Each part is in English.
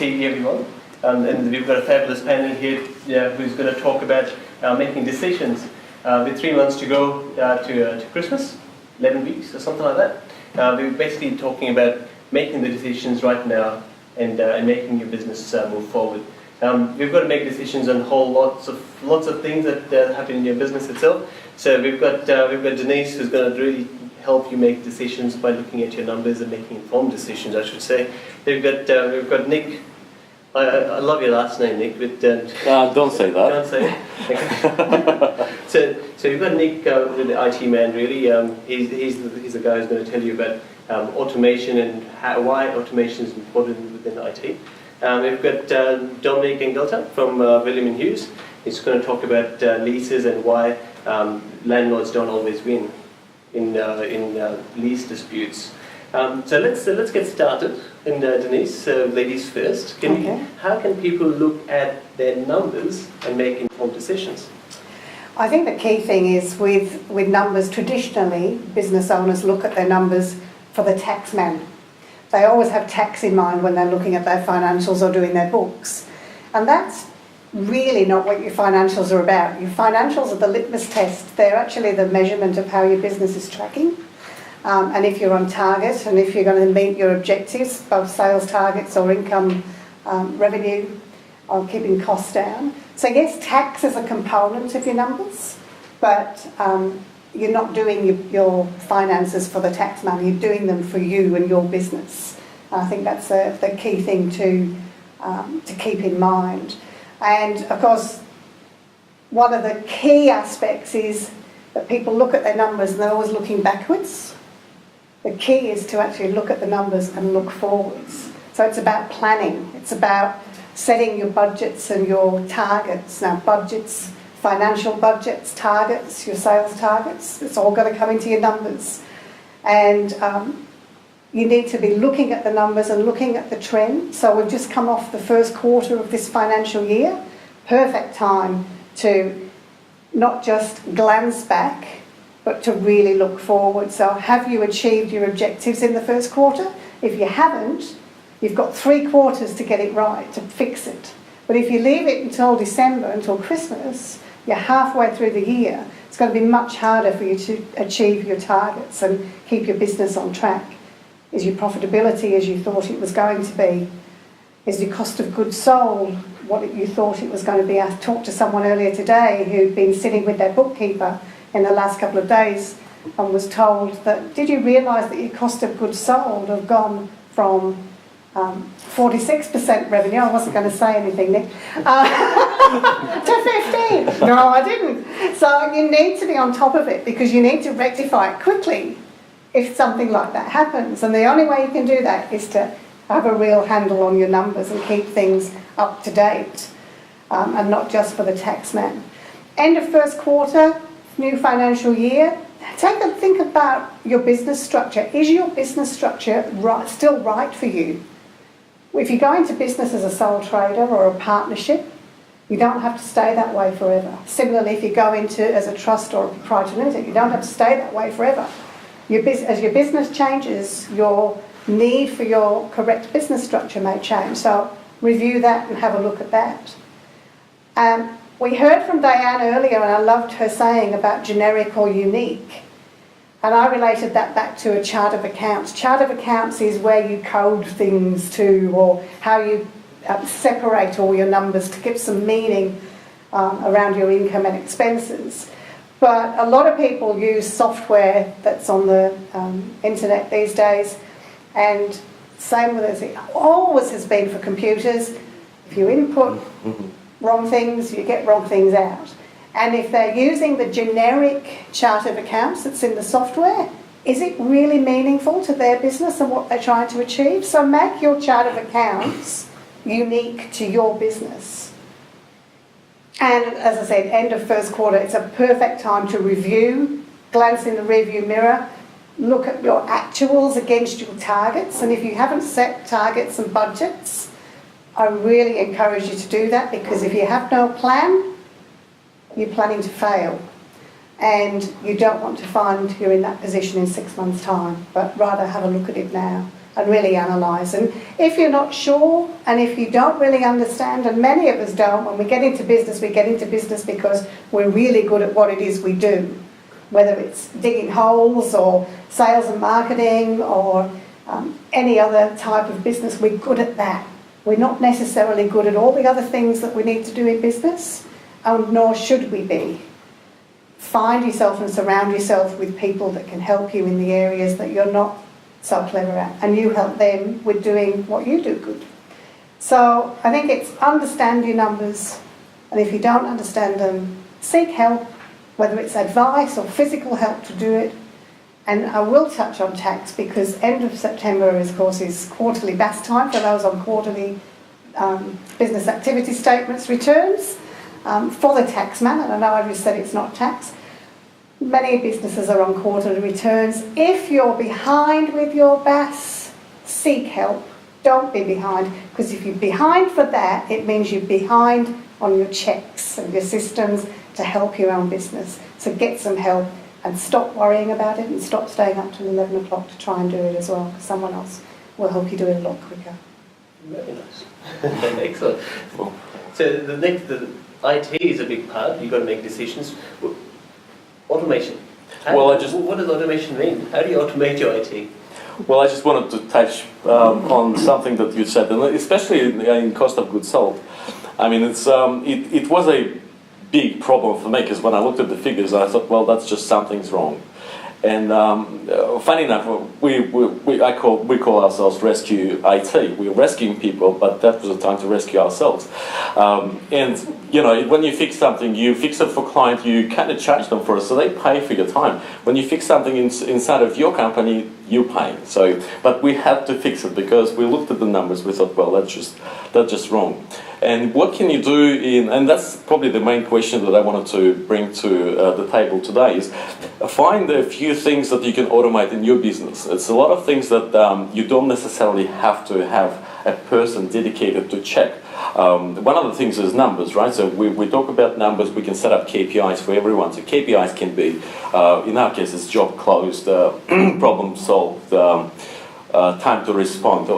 NifnexTV, everyone. And we've got a fabulous panel here who's going to talk about making decisions. With 3 months to go to Christmas, 11 weeks or something like that. We're basically talking about making the decisions right now and making your business move forward. We've got to make decisions on lots of things that happen in your business itself. So we've got Denise, who's going to really help you make decisions by looking at your numbers and making informed decisions, I should say. We've got Nick. I love your last name, Nick. But don't say that. Don't say it. So you've got Nick, the IT man. Really, he's the guy who's going to tell you about automation and why automation is important within IT. We've got Dominique Engelter from William & Hughes. He's going to talk about leases and why landlords don't always win in lease disputes. So let's get started. And Denise, ladies first. How can people look at their numbers and make informed decisions? I think the key thing is with numbers, traditionally, business owners look at their numbers for the tax man. They always have tax in mind when they're looking at their financials or doing their books. And that's really not what your financials are about. Your financials are the litmus test. They're actually the measurement of how your business is tracking. And if you're on target and if you're going to meet your objectives, both sales targets or income revenue or keeping costs down. So yes, tax is a component of your numbers, but you're not doing your finances for the tax man, you're doing them for you and your business. And I think that's the key thing to keep in mind. And of course, one of the key aspects is that people look at their numbers and they're always looking backwards. The key is to actually look at the numbers and look forwards. So it's about planning. It's about setting your budgets and your targets. Now, budgets, financial budgets, targets, your sales targets, it's all got to come into your numbers. And you need to be looking at the numbers and looking at the trend. So we've just come off the first quarter of this financial year. Perfect time to not just glance back, but to really look forward. So have you achieved your objectives in the first quarter? If you haven't, you've got 3 quarters to get it right, to fix it. But if you leave it until December, until Christmas, you're halfway through the year, it's going to be much harder for you to achieve your targets and keep your business on track. Is your profitability as you thought it was going to be? Is your cost of goods sold what you thought it was going to be? I talked to someone earlier today who'd been sitting with their bookkeeper in the last couple of days and was told that, did you realise that your cost of goods sold have gone from 46% revenue, I wasn't going to say anything, Nick, to 15. No, I didn't. So you need to be on top of it because you need to rectify it quickly if something like that happens. And the only way you can do that is to have a real handle on your numbers and keep things up to date and not just for the tax man. End of first quarter, new financial year, take a think about your business structure. Is your business structure still right for you? If you go into business as a sole trader or a partnership, you don't have to stay that way forever. Similarly, if you go into as a trust or a proprietary limited, you don't have to stay that way forever. As your business changes, your need for your correct business structure may change. So review that and have a look at that. We heard from Diane earlier, and I loved her saying about generic or unique. And I related that back to a chart of accounts. Chart of accounts is where you code things to, or how you separate all your numbers to give some meaning around your income and expenses. But a lot of people use software that's on the internet these days, and same with as it always has been for computers. If you input wrong things, you get wrong things out. And if they're using the generic chart of accounts that's in the software, is it really meaningful to their business and what they're trying to achieve? So make your chart of accounts unique to your business. And as I said, end of first quarter, it's a perfect time to review, glance in the rearview mirror, look at your actuals against your targets. And if you haven't set targets and budgets, I really encourage you to do that, because if you have no plan, you're planning to fail. And you don't want to find you're in that position in 6 months' time, but rather have a look at it now and really analyse. And if you're not sure, and if you don't really understand, and many of us don't, when we get into business, we get into business because we're really good at what it is we do, whether it's digging holes or sales and marketing or any other type of business, we're good at that. We're not necessarily good at all the other things that we need to do in business, and nor should we be. Find yourself and surround yourself with people that can help you in the areas that you're not so clever at, and you help them with doing what you do good. So I think it's understand your numbers, and if you don't understand them, seek help, whether it's advice or physical help to do it. And I will touch on tax because end of September, of course, is quarterly BAS time for those on quarterly business activity statements returns for the tax man. And I know I just said it's not tax. Many businesses are on quarterly returns. If you're behind with your BAS, seek help. Don't be behind, because if you're behind for that, it means you're behind on your checks and your systems to help your own business. So get some help and stop worrying about it and stop staying up till 11 o'clock to try and do it as well, because someone else will help you do it a lot quicker. Very nice. Excellent. So the IT is a big part. You've got to make decisions. Automation. What does automation mean? How do you automate your IT? Well, I just wanted to touch on something that you said, and especially in cost of goods sold. I mean, it was a big problem for me, because when I looked at the figures, I thought, well, that's just something's wrong. And funny enough, we call ourselves Rescue IT. We're rescuing people, but that was the time to rescue ourselves. And you know, when you fix something, you fix it for client, you kind of charge them for it, so they pay for your time. When you fix something inside of your company, you pay. So, but we had to fix it because we looked at the numbers. We thought, well, that's just wrong. And what can you do and that's probably the main question that I wanted to bring to the table today, is find a few things that you can automate in your business. It's a lot of things that you don't necessarily have to have a person dedicated to check. One of the things is numbers, right? So we talk about numbers, we can set up KPIs for everyone. So KPIs can be, in our case, it's job closed, problem solved, time to respond,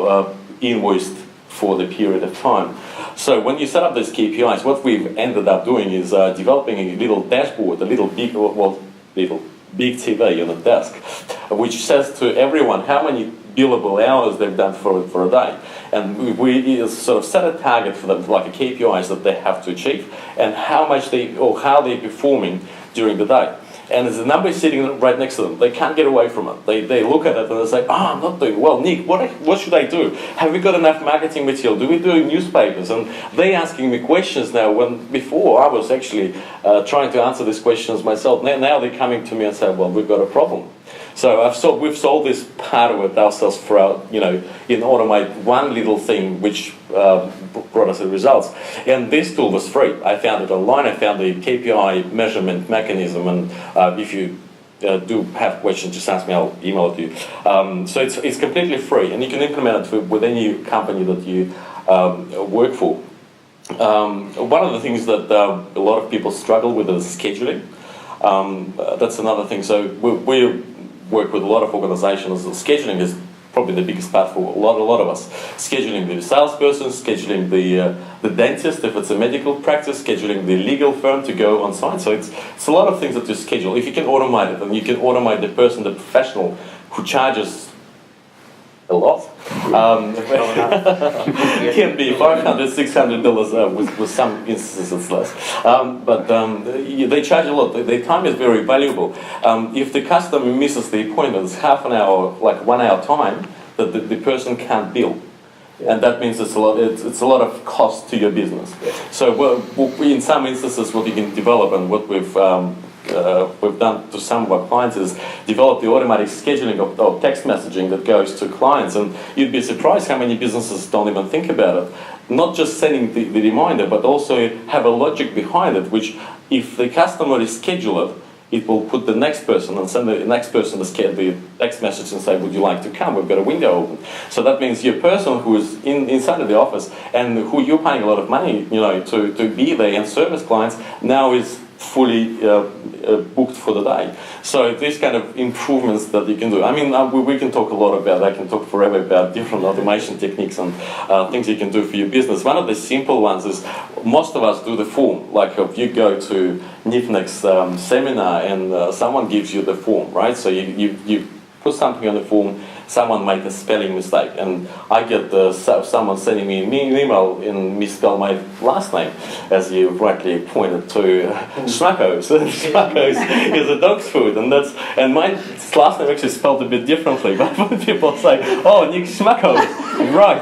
invoiced for the period of time. So when you set up these KPIs, what we've ended up doing is developing a little dashboard, a little big TV on the desk, which says to everyone how many billable hours they've done for a day. And we sort of set a target for them, like a KPIs that they have to achieve, and how they're performing during the day. And there's a number sitting right next to them. They can't get away from it. They look at it and they say, I'm not doing well. Nick, what should I do? Have we got enough marketing material? Do we do newspapers? And they're asking me questions now, when before I was actually trying to answer these questions myself. Now they're coming to me and say, well, we've got a problem. So we've solved this part of it ourselves for in automate one little thing which brought us the results. And this tool was free. I found it online. I found the KPI measurement mechanism. And if you do have questions, just ask me. I'll email it to you. So it's completely free, and you can implement it with any company that you work for. One of the things that a lot of people struggle with is scheduling. That's another thing. So we work with a lot of organizations. Scheduling is probably the biggest part for a lot of us. Scheduling the salesperson, scheduling the dentist if it's a medical practice, scheduling the legal firm to go on site. So it's a lot of things that you schedule. If you can automate it, and you can automate the person, the professional who charges a lot, can be $500, $600 with some instances it's less. But they charge a lot. Their time is very valuable. If the customer misses the appointment, it's half an hour, like 1 hour time that the person can't bill. And that means it's a lot of cost to your business. So in some instances, what you can develop, and what we've done to some of our clients, is develop the automatic scheduling of text messaging that goes to clients. And you'd be surprised how many businesses don't even think about it. Not just sending the reminder, but also have a logic behind it, which if the customer is scheduled, it will put the next person and send the next person the text message and say, would you like to come? We've got a window open. So that means your person who is inside of the office and who you're paying a lot of money, to be there and service clients, now is fully booked for the day. So these kind of improvements that you can do. I mean, we can talk a lot about, I can talk forever about different automation techniques and things you can do for your business. One of the simple ones is most of us do the form. Like if you go to Nifnex seminar and someone gives you the form, right? So you put something on the form, someone made a spelling mistake, and I get someone sending me an email and misspell my last name, as you rightly pointed to Shmakov. So Shmakov is a dog's food, and my last name actually spelled a bit differently. But when people say, "Oh, Nick Shmakov," right?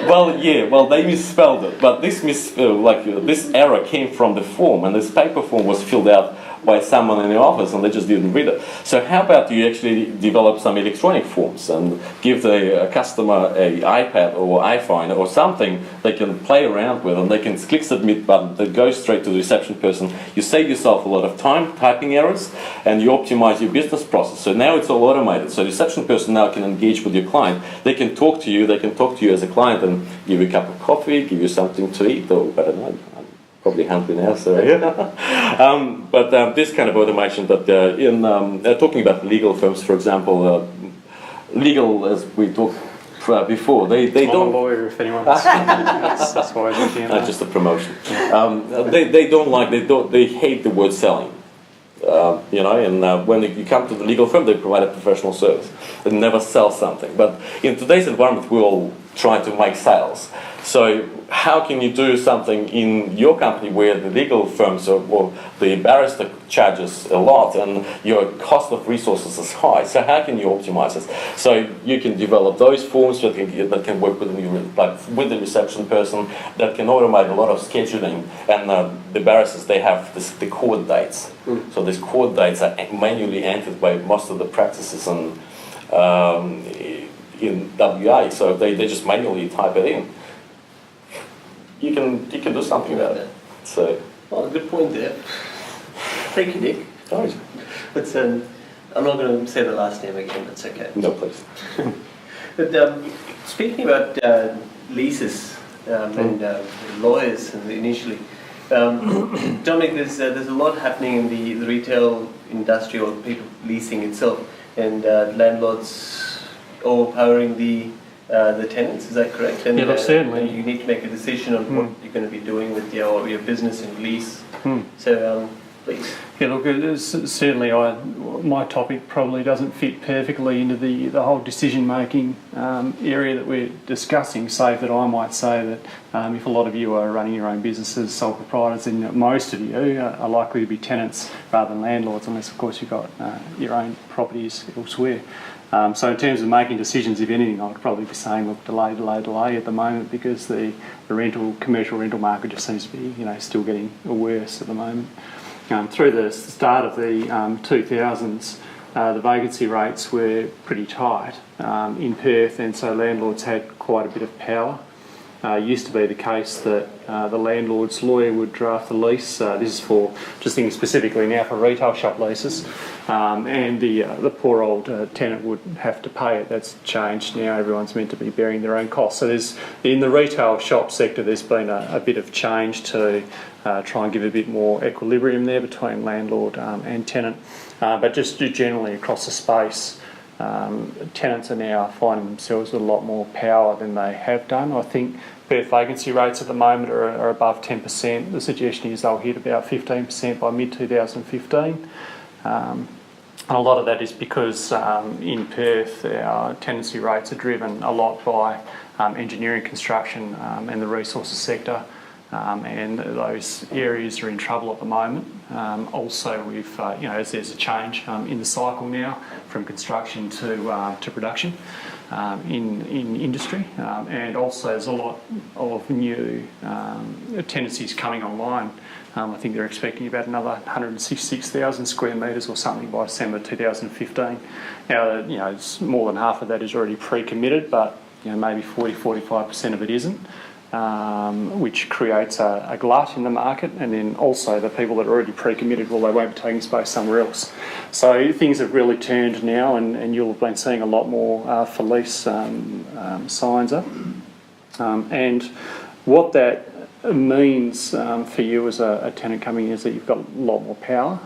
Well, they misspelled it, but this error came from the form, and this paper form was filled out by someone in the office and they just didn't read it. So how about you actually develop some electronic forms and give the customer an iPad or iPhone or something they can play around with, and they can click submit button that goes straight to the reception person. You save yourself a lot of time, typing errors, and you optimize your business process. So now it's all automated. So the reception person now can engage with your client. They can talk to you as a client and give you a cup of coffee, give you something to eat, or I don't know. Probably hungry now, sorry. But this kind of automation that talking about legal firms, for example, legal, as we talked before, they don't. I'm a lawyer, if anyone wants to. That's why I was looking at just a promotion. They hate the word selling. And when you come to the legal firm, they provide a professional service. They never sell something. But in today's environment, we all try to make sales. So how can you do something in your company where the legal firms or the barrister charges a lot and your cost of resources is high? So how can you optimize this? So you can develop those forms that can work with the reception person, that can automate a lot of scheduling. And the barristers, they have the court dates. So these court dates are manually entered by most of the practices in WA. So they just manually type it in. You can do something about it. So, well, good point there. Thank you, Nick. Sorry. But I'm not going to say the last name again. That's okay. No, please. But speaking about leases and lawyers initially, Dominic, there's a lot happening in the retail industry or people leasing itself, and landlords overpowering the tenants. Is that correct? And, Yeah, look, certainly. And you need to make a decision on what you're going to be doing with your business and lease. So, please. Yeah, look, certainly my topic probably doesn't fit perfectly into the whole decision-making area that we're discussing, save that I might say that if a lot of you are running your own businesses, sole proprietors, then most of you are likely to be tenants rather than landlords, unless, of course, you've got your own properties elsewhere. So in terms of making decisions, if anything, I'd probably be saying, look, delay at the moment, because the commercial rental market just seems to be, still getting worse at the moment. Through the start of the 2000s, the vacancy rates were pretty tight in Perth, and so landlords had quite a bit of power. It used to be the case that the landlord's lawyer would draft the lease. This is for, just thinking specifically now, for retail shop leases, and the poor old tenant would have to pay it. That's changed now. Everyone's meant to be bearing their own costs. So in the retail shop sector, there's been a bit of change to try and give a bit more equilibrium there between landlord and tenant. But just generally across the space, tenants are now finding themselves with a lot more power than they have done. I think Perth vacancy rates at the moment are above 10%. The suggestion is they'll hit about 15% by mid-2015. And a lot of that is because in Perth our tenancy rates are driven a lot by engineering, construction and the resources sector. And those areas are in trouble at the moment. Also, as there's a change in the cycle now from construction to production in industry, and also there's a lot of new tenancies coming online. I think they're expecting about another 166,000 square metres or something by December 2015. Now, it's more than half of that is already pre-committed, but maybe 40-45% of it isn't. Which creates a glut in the market, and then also the people that are already pre-committed, well, they won't be taking space somewhere else. So things have really turned now, and you'll have been seeing a lot more for lease signs up. And what that means for you as a tenant coming in is that you've got a lot more power.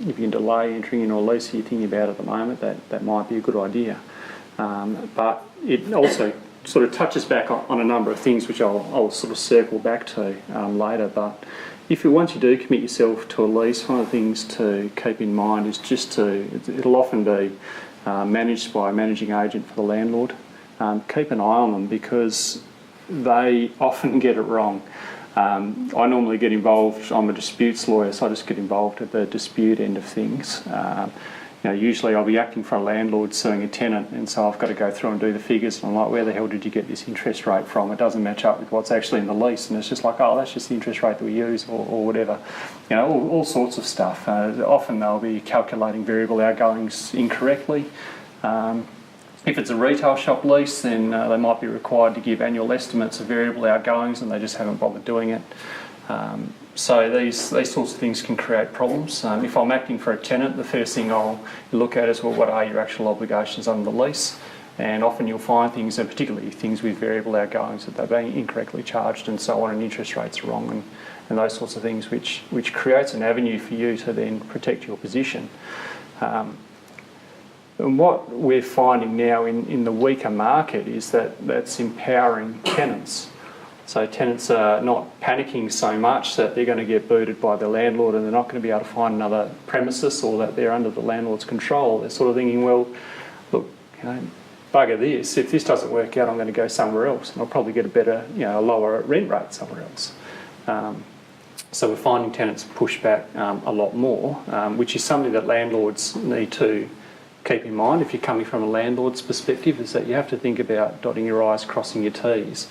If you can delay entering into a lease you're thinking about at the moment, that might be a good idea. But it also sort of touches back on a number of things which I'll sort of circle back to later. But once you do commit yourself to a lease, one of the things to keep in mind is it'll often be managed by a managing agent for the landlord. Keep an eye on them because they often get it wrong. I normally get involved, I'm a disputes lawyer, so I just get involved at the dispute end of things. Usually I'll be acting for a landlord suing a tenant, and so I've got to go through and do the figures, and I'm like, where the hell did you get this interest rate from? It doesn't match up with what's actually in the lease, and it's just like, oh, that's just the interest rate that we use, or whatever. All sorts of stuff. Often they'll be calculating variable outgoings incorrectly. If it's a retail shop lease, then they might be required to give annual estimates of variable outgoings, and they just haven't bothered doing it. So these sorts of things can create problems. If I'm acting for a tenant, the first thing I'll look at is, well, what are your actual obligations under the lease? And often you'll find things, and particularly things with variable outgoings, that they're being incorrectly charged and so on, and interest rates are wrong, and those sorts of things, which creates an avenue for you to then protect your position. And what we're finding now in the weaker market is that's empowering tenants. So tenants are not panicking so much that they're going to get booted by the landlord and they're not going to be able to find another premises, or that they're under the landlord's control. They're sort of thinking, well, look, bugger this. If this doesn't work out, I'm going to go somewhere else, and I'll probably get a better, a lower rent rate somewhere else. So we're finding tenants push back a lot more, which is something that landlords need to keep in mind if you're coming from a landlord's perspective, is that you have to think about dotting your I's, crossing your T's,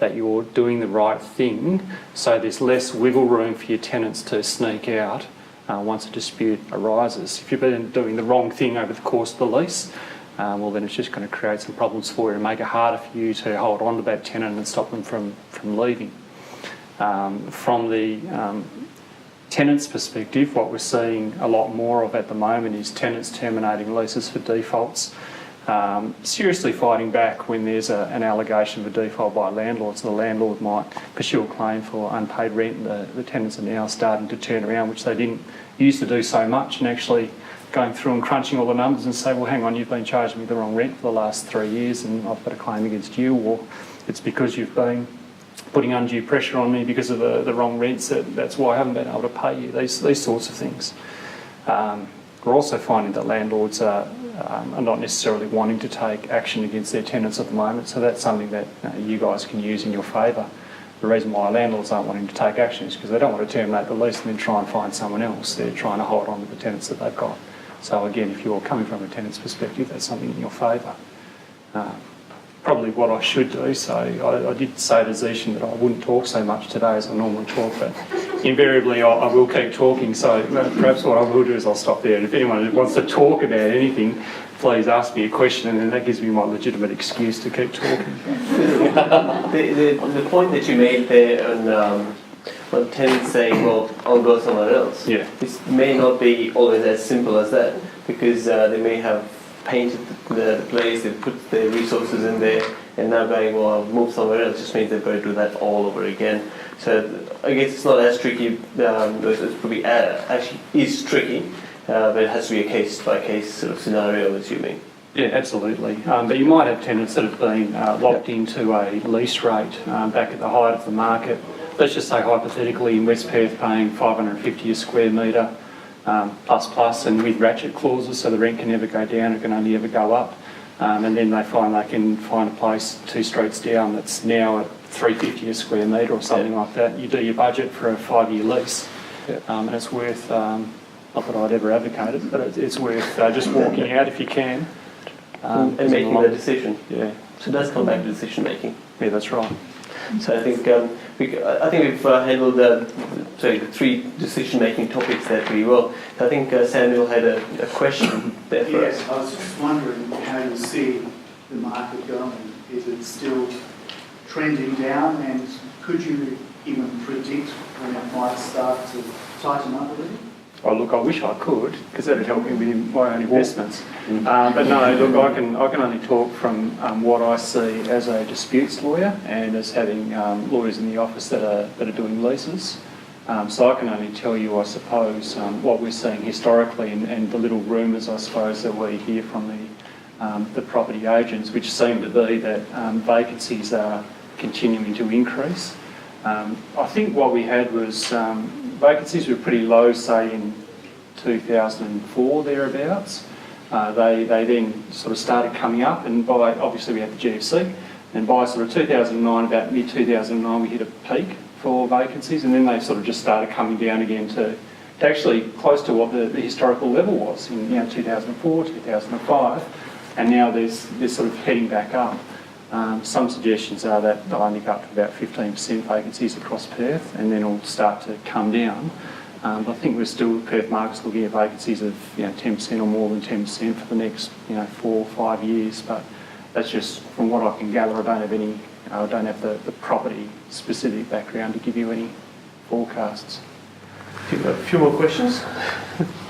that you're doing the right thing, so there's less wiggle room for your tenants to sneak out once a dispute arises. If you've been doing the wrong thing over the course of the lease, well, then it's just going to create some problems for you and make it harder for you to hold on to that tenant and stop them from leaving. From the tenant's perspective, what we're seeing a lot more of at the moment is tenants terminating leases for defaults. Seriously fighting back when there's an allegation of a default by a landlord, so the landlord might pursue a claim for unpaid rent. The tenants are now starting to turn around, which they didn't used to do so much, and actually going through and crunching all the numbers and say, well, hang on, you've been charging me the wrong rent for the last 3 years and I've got a claim against you, or it's because you've been putting undue pressure on me because of the wrong rents, that's why I haven't been able to pay you, these sorts of things. We're also finding that landlords are not necessarily wanting to take action against their tenants at the moment, so that's something that you guys can use in your favour. The reason why landlords aren't wanting to take action is because they don't want to terminate the lease and then try and find someone else. They're trying to hold on to the tenants that they've got. So again, if you're coming from a tenant's perspective, that's something in your favour. Probably what I should do, so I did say to Zishan that I wouldn't talk so much today as I normally talk, but invariably I will keep talking, so perhaps what I will do is I'll stop there, and if anyone wants to talk about anything, please ask me a question, and then that gives me my legitimate excuse to keep talking. The point that you made there on tenants saying, well, I'll go somewhere else, this may not be always as simple as that, because they may have painted the place, they've put the resources in there, and now going, well, I'll move somewhere else, just means they've got to do that all over again. So I guess it's not as tricky, it probably actually is tricky, but it has to be a case-by-case sort of scenario, I'm assuming. Yeah, absolutely. But you might have tenants that have been locked into a lease rate back at the height of the market. Let's just say hypothetically in West Perth paying $550 a square metre, plus, and with ratchet clauses, so the rent can never go down, it can only ever go up. And then they find they can find a place 2 streets down that's now at $350 a square metre or something like that. You do your budget for a 5-year lease, and it's worth, not that I'd ever advocate it, but it's worth just walking out if you can. And making the decision. Yeah. So it does come back to decision making. Yeah, that's right. So I think we've handled the 3 decision-making topics there pretty well. So I think Samuel had a question there for us. Yes, I was just wondering how you see the market going. Is it still trending down, and could you even predict when it might start to tighten up a little? Oh, look, I wish I could, because that'd help me with my own investments. But no, look, I can only talk from what I see as a disputes lawyer and as having lawyers in the office that are doing leases. So I can only tell you, I suppose, what we're seeing historically and the little rumours, I suppose, that we hear from the property agents, which seem to be that vacancies are continuing to increase. I think what we had was vacancies were pretty low, say in 2004 thereabouts. They then sort of started coming up, and by obviously we had the GFC, and by sort of 2009, about mid 2009, we hit a peak for vacancies, and then they sort of just started coming down again to actually close to what the historical level was in 2004, 2005, and now they're sort of heading back up. Some suggestions are that they'll only go up to about 15% vacancies across Perth, and then it'll start to come down. I think we're still, Perth market's looking at vacancies of 10% or more than 10% for the next 4 or 5 years, but that's just from what I can gather. I don't have the property specific background to give you any forecasts. A few more questions?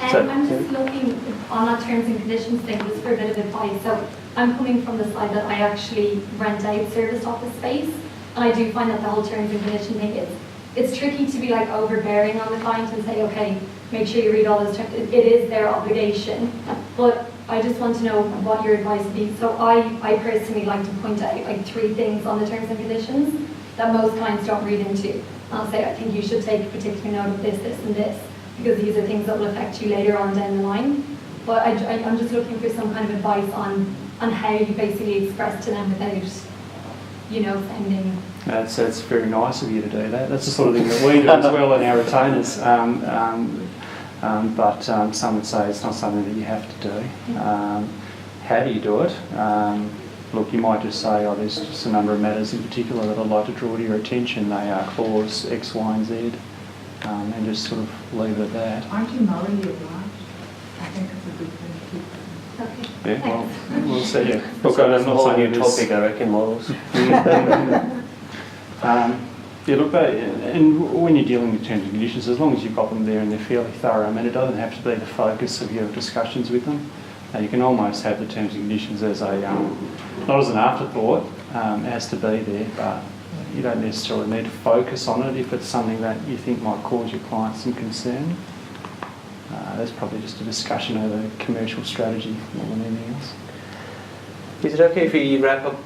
I'm just looking on that terms and conditions thing just for a bit of advice. So I'm coming from the side that I actually rent out serviced office space, and I do find that the whole terms and condition thing it's tricky to be like overbearing on the client and say, okay, make sure you read all those terms. It is their obligation, but I just want to know what your advice would be. So I personally like to point out like 3 things on the terms and conditions that most clients don't read into. I'll say, I think you should take particular note of this, this, and this, because these are things that will affect you later on down the line. But I'm just looking for some kind of advice on how you basically express to them without, sounding... That's very nice of you to do that. That's the sort of thing that we do as well in our retainers. But some would say it's not something that you have to do. How do you do it? Look, you might just say, there's just a number of matters in particular that I'd like to draw to your attention. They are clause X, Y, and Z, and just sort of leave it at that. Aren't you morally obliged? I think it's a good thing to keep. Okay. Yeah, well, we'll see. Yeah. Look, So I'm not whole saying new this. topic, I reckon, morals. Look, and when you're dealing with terms and conditions, as long as you've got them there and they're fairly thorough, it doesn't have to be the focus of your discussions with them. You can almost have the terms and conditions as a, not as an afterthought, it has to be there, but you don't necessarily need to focus on it if it's something that you think might cause your client some concern. That's probably just a discussion of the commercial strategy more than anything else. Is it okay if we wrap up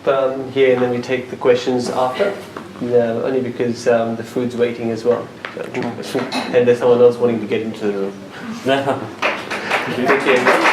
here and then we take the questions after? No, only because the food's waiting as well. And there's someone else wanting to get into the room. Take care.